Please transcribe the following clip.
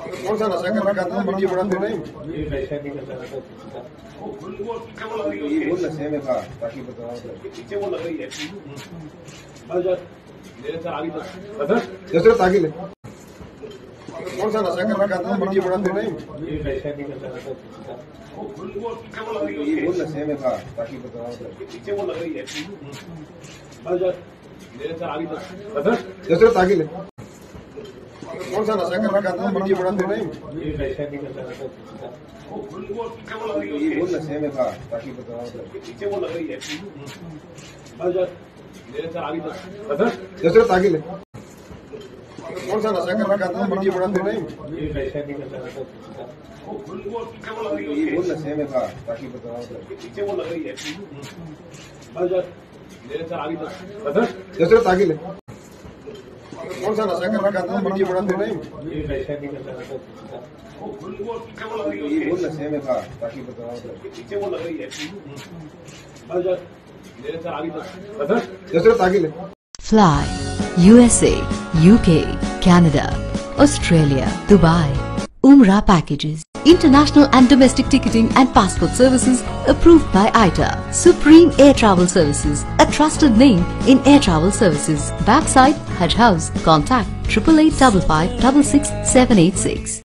کون سا نشہ کر رکھا تھا؟ مٹی بڑا نہیں وہ نشے میں تھا تاکہ بتاؤ پیچھے وہ لگ رہی ہے جیسے تاکہ کون سا نشہ کر رکھا تھا؟ مٹی بڑا نہیں وہ نشے میں تھا تاکہ بتاؤ پیچھے وہ لگ رہی ہے جیسے تاکہ کون سا نشہ کر رکھا تھا؟ مٹی بڑا نہیں وہ نشے میں تھا تاکہ بتاؤ پیچھے وہ لگ رہی ہے جیسے تاکہ کون سا نشہ کر رکھا تھا؟ مٹی بڑا نہیں وہ نشے میں تھا تاکہ بتاؤ پیچھے وہ لگ رہی ہے جیسے تاکہ کون سا نشہ کر رکھا تھا؟ مٹی بڑا نہیں وہ نشے میں تھا تاکہ بتاؤ پیچھے وہ لگ رہی ہے جیسے تاکہ Fly, USA, UK, Canada, Australia, Dubai. Umrah packages, international and domestic ticketing and passport services approved by ITA. Supreme Air Travel Services, a trusted name in air travel services. Backside Hajj House. Contact 8855 56786.